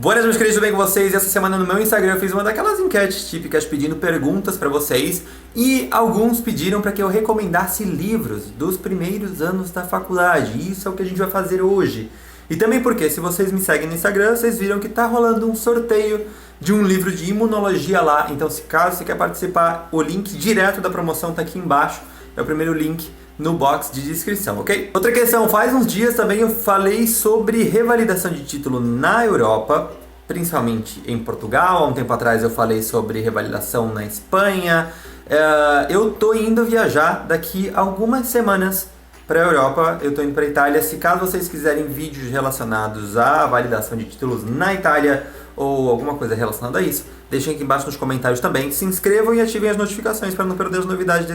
Boas, meus queridos, tudo bem com vocês? Essa semana no meu Instagram eu fiz uma daquelas enquetes típicas pedindo perguntas pra vocês e alguns pediram pra que eu recomendasse livros dos primeiros anos da faculdade. E isso é o que a gente vai fazer hoje. E também porque, se vocês me seguem no Instagram, vocês viram que tá rolando um sorteio de um livro de imunologia lá. Então, se caso você quer participar, o link direto da promoção tá aqui embaixo. É o primeiro link no box de descrição, ok? Outra questão, faz uns dias também eu falei sobre revalidação de título na Europa, principalmente em Portugal. Há um tempo atrás eu falei sobre revalidação na Espanha. Eu tô indo viajar daqui a algumas semanas para a Europa, eu tô indo para a Itália. Se caso vocês quiserem vídeos relacionados à validação de títulos na Itália ou alguma coisa relacionada a isso, deixem aqui embaixo nos comentários também. Se inscrevam e ativem as notificações para não perder as novidades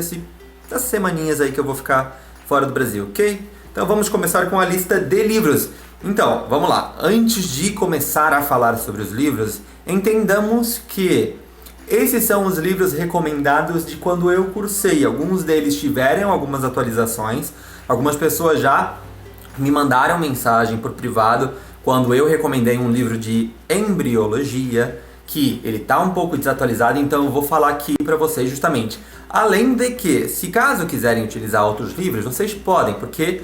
das semaninhas aí que eu vou ficar fora do Brasil, ok? Então vamos começar com a lista de livros. Então, vamos lá. Antes de começar a falar sobre os livros, entendamos que esses são os livros recomendados de quando eu cursei. Alguns deles tiveram algumas atualizações. Algumas pessoas já me mandaram mensagem por privado quando eu recomendei um livro de embriologia, que ele tá um pouco desatualizado, então eu vou falar aqui para vocês justamente. Além de que, se caso quiserem utilizar outros livros, vocês podem, porque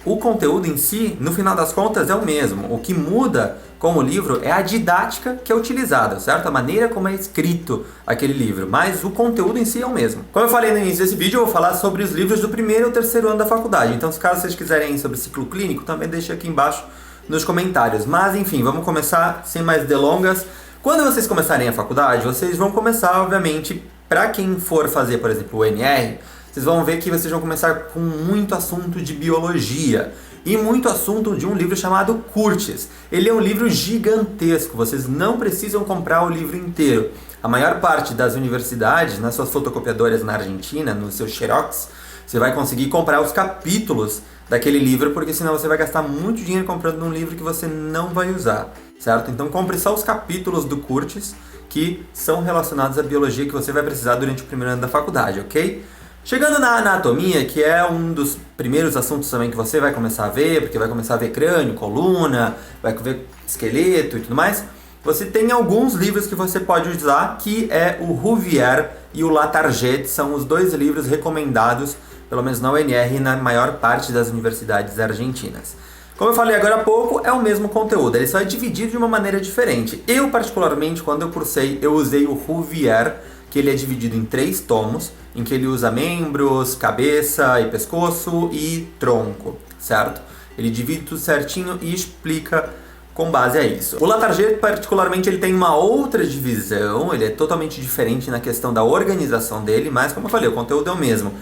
o conteúdo em si, no final das contas, é o mesmo. O que muda com o livro é a didática que é utilizada, certo? A maneira como é escrito aquele livro, mas o conteúdo em si é o mesmo. Como eu falei no início desse vídeo, eu vou falar sobre os livros do primeiro e terceiro ano da faculdade. Então, se caso vocês quiserem sobre ciclo clínico, também deixe aqui embaixo nos comentários. Mas, enfim, vamos começar sem mais delongas. Quando vocês começarem a faculdade, vocês vão começar, obviamente, para quem for fazer, por exemplo, o NR, vocês vão ver que vocês vão começar com muito assunto de biologia e muito assunto de um livro chamado Curtis. Ele é um livro gigantesco, vocês não precisam comprar o livro inteiro. A maior parte das universidades, nas suas fotocopiadoras na Argentina, nos seus xerox, você vai conseguir comprar os capítulos daquele livro, porque senão você vai gastar muito dinheiro comprando um livro que você não vai usar, certo? Então compre só os capítulos do Curtis, que são relacionados à biologia que você vai precisar durante o primeiro ano da faculdade, ok? Chegando na anatomia, que é um dos primeiros assuntos também que você vai começar a ver, porque vai começar a ver crânio, coluna, vai ver esqueleto e tudo mais, você tem alguns livros que você pode usar, que é o Rouvier e o Latarjet, são os dois livros recomendados, pelo menos na UNR e na maior parte das universidades argentinas. Como eu falei agora há pouco, é o mesmo conteúdo, ele só é dividido de uma maneira diferente. Eu, particularmente, quando eu cursei, eu usei o Rouvier, que ele é dividido em 3 tomos, em que ele usa membros, cabeça e pescoço e tronco, certo? Ele divide tudo certinho e explica com base a isso. O Latarjet, particularmente, ele tem uma outra divisão, ele é totalmente diferente na questão da organização dele, mas, como eu falei, o conteúdo é o mesmo.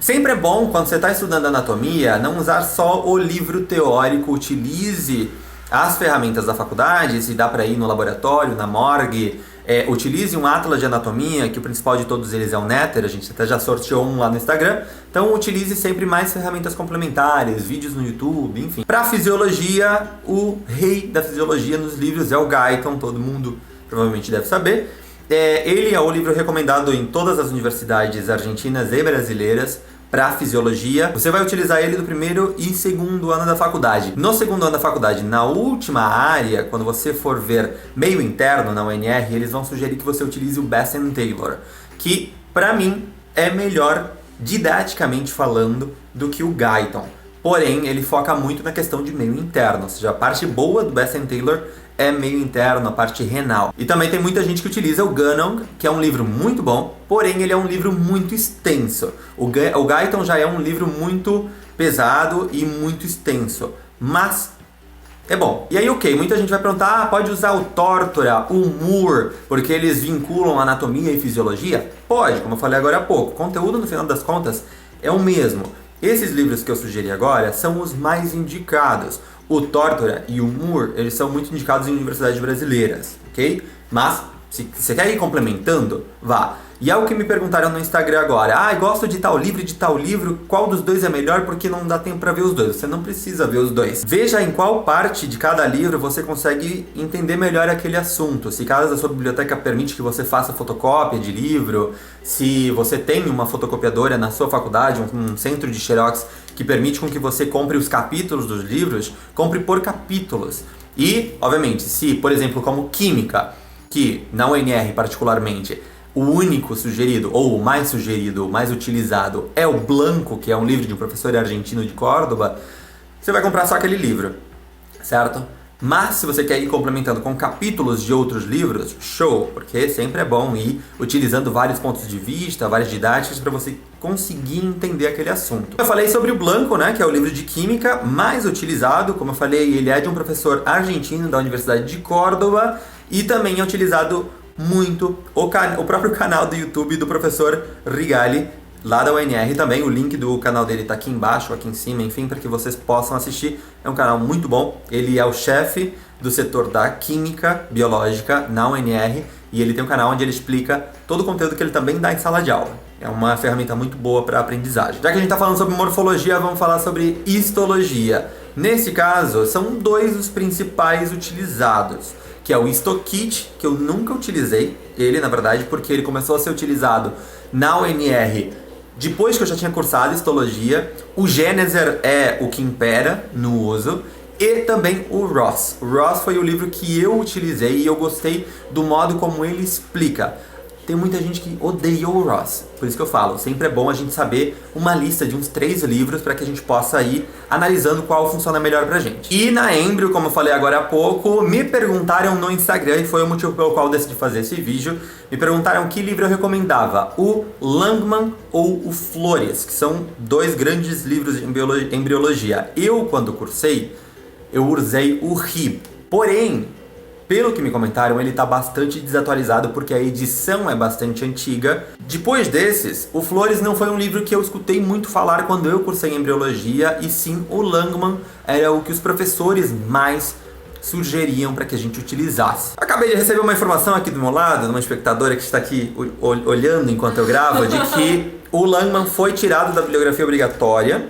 Sempre é bom, quando você está estudando anatomia, não usar só o livro teórico, utilize as ferramentas da faculdade, se dá para ir no laboratório, na morgue, utilize um atlas de anatomia, que o principal de todos eles é o Netter, a gente até já sorteou um lá no Instagram, então utilize sempre mais ferramentas complementares, vídeos no YouTube, enfim. Para fisiologia, o rei da fisiologia nos livros é o Guyton, todo mundo provavelmente deve saber. Ele é o livro recomendado em todas as universidades argentinas e brasileiras para fisiologia. Você vai utilizar ele do primeiro e segundo ano da faculdade. No segundo ano da faculdade, na última área, quando você for ver meio interno na UNR, eles vão sugerir que você utilize o Best Taylor, que para mim é melhor didaticamente falando do que o Guyton. Porém, ele foca muito na questão de meio interno, ou seja, a parte boa do Best Taylor é meio interno, a parte renal. E também tem muita gente que utiliza o Ganong, que é um livro muito bom, porém ele é um livro muito extenso. O Guyton já é um livro muito pesado e muito extenso, mas é bom. E aí, ok, muita gente vai perguntar, pode usar o Tortora, o Moore, porque eles vinculam anatomia e fisiologia? Pode, como eu falei agora há pouco. O conteúdo, no final das contas, é o mesmo. Esses livros que eu sugeri agora são os mais indicados. O Tortora e o Moore, eles são muito indicados em universidades brasileiras, ok? Mas, se você quer ir complementando, vá. E é o que me perguntaram no Instagram agora. Gosto de tal livro, qual dos dois é melhor porque não dá tempo para ver os dois. Você não precisa ver os dois. Veja em qual parte de cada livro você consegue entender melhor aquele assunto. Se caso a sua biblioteca permite que você faça fotocópia de livro, se você tem uma fotocopiadora na sua faculdade, um centro de xerox que permite com que você compre os capítulos dos livros, compre por capítulos. E, obviamente, se, por exemplo, como Química, que na UNR particularmente, o único sugerido, ou o mais utilizado, é o Blanco, que é um livro de um professor argentino de Córdoba, você vai comprar só aquele livro, certo? Mas se você quer ir complementando com capítulos de outros livros, show, porque sempre é bom ir utilizando vários pontos de vista, várias didáticas para você conseguir entender aquele assunto. Eu falei sobre o Blanco, né, que é o livro de Química mais utilizado, como eu falei, ele é de um professor argentino da Universidade de Córdoba e também é utilizado muito o próprio canal do YouTube do professor Rigali, lá da UNR também. O link do canal dele tá aqui embaixo, aqui em cima, enfim, para que vocês possam assistir. É um canal muito bom. Ele é o chefe do setor da Química Biológica na UNR e ele tem um canal onde ele explica todo o conteúdo que ele também dá em sala de aula. É uma ferramenta muito boa para aprendizagem. Já que a gente está falando sobre morfologia, vamos falar sobre histologia. Nesse caso, são dois os principais utilizados, que é o HistoKit, que eu nunca utilizei, ele na verdade, porque ele começou a ser utilizado na UNR depois que eu já tinha cursado histologia. O Geneser é o que impera no uso, e também o Ross. O Ross foi o livro que eu utilizei e eu gostei do modo como ele explica. Tem muita gente que odeia o Ross, por isso que eu falo, sempre é bom a gente saber uma lista de uns 3 livros para que a gente possa ir analisando qual funciona melhor pra gente. E na Embrio, como eu falei agora há pouco, me perguntaram no Instagram, e foi o motivo pelo qual eu decidi fazer esse vídeo, me perguntaram que livro eu recomendava, o Langman ou o Flores, que são 2 grandes livros de embriologia. Eu, quando cursei, eu usei o RIB, porém, pelo que me comentaram, ele está bastante desatualizado porque a edição é bastante antiga. Depois desses, o Flores não foi um livro que eu escutei muito falar quando eu cursei embriologia, e sim o Langman era o que os professores mais sugeriam para que a gente utilizasse. Acabei de receber uma informação aqui do meu lado, de uma espectadora que está aqui olhando enquanto eu gravo, de que o Langman foi tirado da bibliografia obrigatória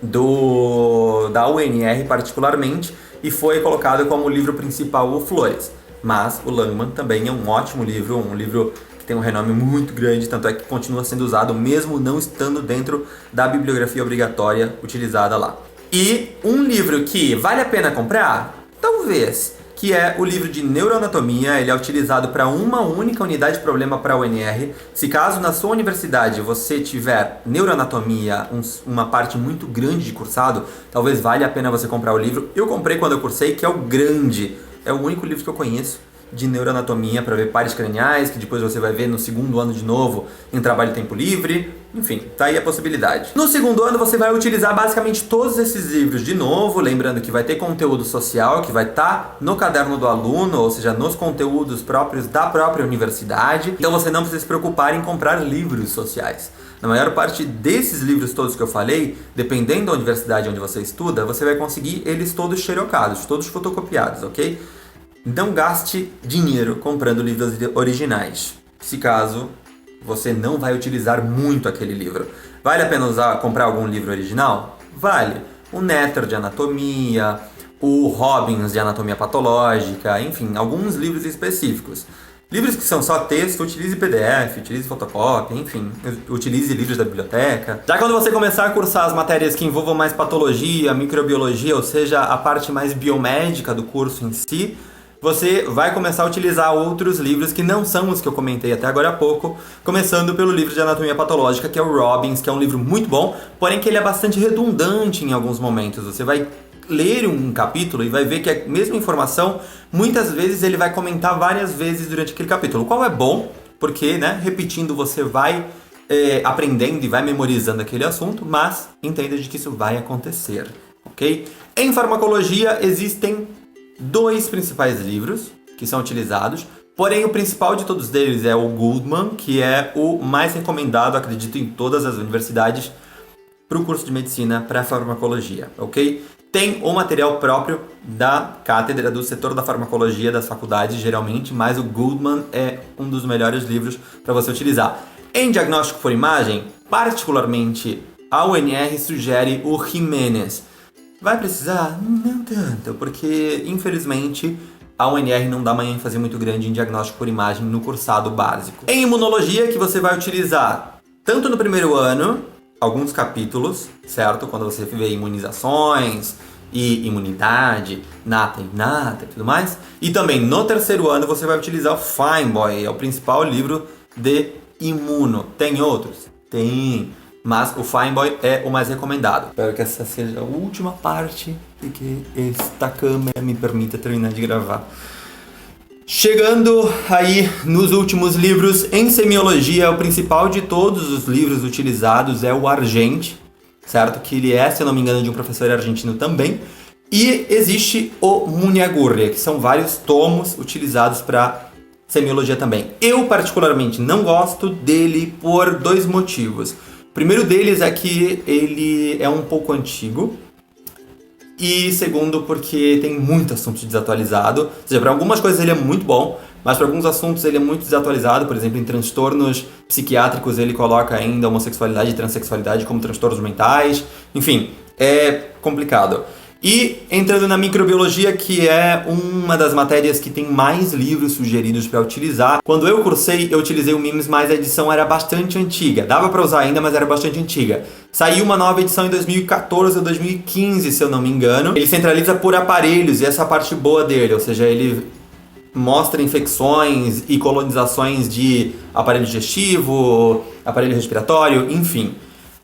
da UNR particularmente, e foi colocado como o livro principal o Flores. Mas o Langman também é um ótimo livro, um livro que tem um renome muito grande, tanto é que continua sendo usado mesmo não estando dentro da bibliografia obrigatória utilizada lá. E um livro que vale a pena comprar? Talvez, que é o livro de neuroanatomia. Ele é utilizado para uma única unidade de problema para a UNR. Se caso na sua universidade você tiver neuroanatomia, uma parte muito grande de cursado, talvez valha a pena você comprar o livro. Eu comprei quando eu cursei, que é o grande. É o único livro que eu conheço de neuroanatomia para ver pares craniais, que depois você vai ver no segundo ano de novo em trabalho e tempo livre. Enfim, tá aí a possibilidade. No segundo ano você vai utilizar basicamente todos esses livros de novo, lembrando que vai ter conteúdo social, que vai estar no caderno do aluno, ou seja, nos conteúdos próprios da própria universidade. Então você não precisa se preocupar em comprar livros sociais. Na maior parte desses livros todos que eu falei, dependendo da universidade onde você estuda, você vai conseguir eles todos xerocados, todos fotocopiados, ok? Não gaste dinheiro comprando livros originais, se caso você não vai utilizar muito aquele livro. Vale a pena comprar algum livro original? Vale. O Netter de anatomia, o Robbins de anatomia patológica, enfim, alguns livros específicos. Livros que são só texto, utilize PDF, utilize fotocópia, enfim, utilize livros da biblioteca. Já quando você começar a cursar as matérias que envolvam mais patologia, microbiologia, ou seja, a parte mais biomédica do curso em si, você vai começar a utilizar outros livros que não são os que eu comentei até agora há pouco, começando pelo livro de anatomia patológica, que é o Robbins, que é um livro muito bom, porém que ele é bastante redundante em alguns momentos. Você vai ler um capítulo e vai ver que a mesma informação, muitas vezes ele vai comentar várias vezes durante aquele capítulo, o qual é bom, porque, né, repetindo você vai aprendendo e vai memorizando aquele assunto, mas entenda de que isso vai acontecer, ok? Em farmacologia existem 2 principais livros que são utilizados, porém o principal de todos eles é o Goldman, que é o mais recomendado, acredito, em todas as universidades para o curso de medicina para farmacologia, ok? Tem o material próprio da cátedra do setor da farmacologia das faculdades, geralmente, mas o Goldman é um dos melhores livros para você utilizar. Em diagnóstico por imagem, particularmente, a UNR sugere o Jimenez. Vai precisar? Não tanto, porque, infelizmente, a UNR não dá uma ênfase muito grande em diagnóstico por imagem no cursado básico. Em imunologia, que você vai utilizar tanto no primeiro ano, alguns capítulos, certo? Quando você vê imunizações, e imunidade, nata e tudo mais. E também no terceiro ano você vai utilizar o Findboy, é o principal livro de imuno. Tem outros? Tem, mas o Findboy é o mais recomendado. Espero que essa seja a última parte e que esta câmera me permita terminar de gravar. Chegando aí nos últimos livros, em semiologia, o principal de todos os livros utilizados é o Argente, certo? Que ele é, se eu não me engano, de um professor argentino também. E existe o Muniagurria, que são vários tomos utilizados para semiologia também. Eu, particularmente, não gosto dele por dois motivos. O primeiro deles é que ele é um pouco antigo. E segundo, porque tem muito assunto desatualizado. Ou seja, para algumas coisas ele é muito bom, mas para alguns assuntos ele é muito desatualizado. Por exemplo, em transtornos psiquiátricos ele coloca ainda homossexualidade e transexualidade como transtornos mentais. Enfim, é complicado. E entrando na microbiologia, que é uma das matérias que tem mais livros sugeridos para utilizar. Quando eu cursei, eu utilizei o MIMS, mas a edição era bastante antiga. Dava para usar ainda, mas era bastante antiga. Saiu uma nova edição em 2014 ou 2015, se eu não me engano. Ele centraliza por aparelhos, e essa é a parte boa dele, ou seja, ele mostra infecções e colonizações de aparelho digestivo, aparelho respiratório, enfim.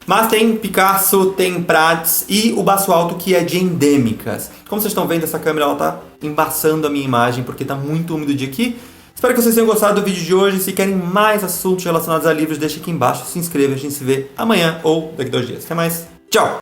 Mas tem Picasso, tem Prats e o Baço Alto, que é de endêmicas. Como vocês estão vendo, essa câmera ela tá embaçando a minha imagem porque tá muito úmido de aqui. Espero que vocês tenham gostado do vídeo de hoje. Se querem mais assuntos relacionados a livros, deixa aqui embaixo, se inscreva, a gente se vê amanhã ou daqui a 2 dias. Até mais, tchau!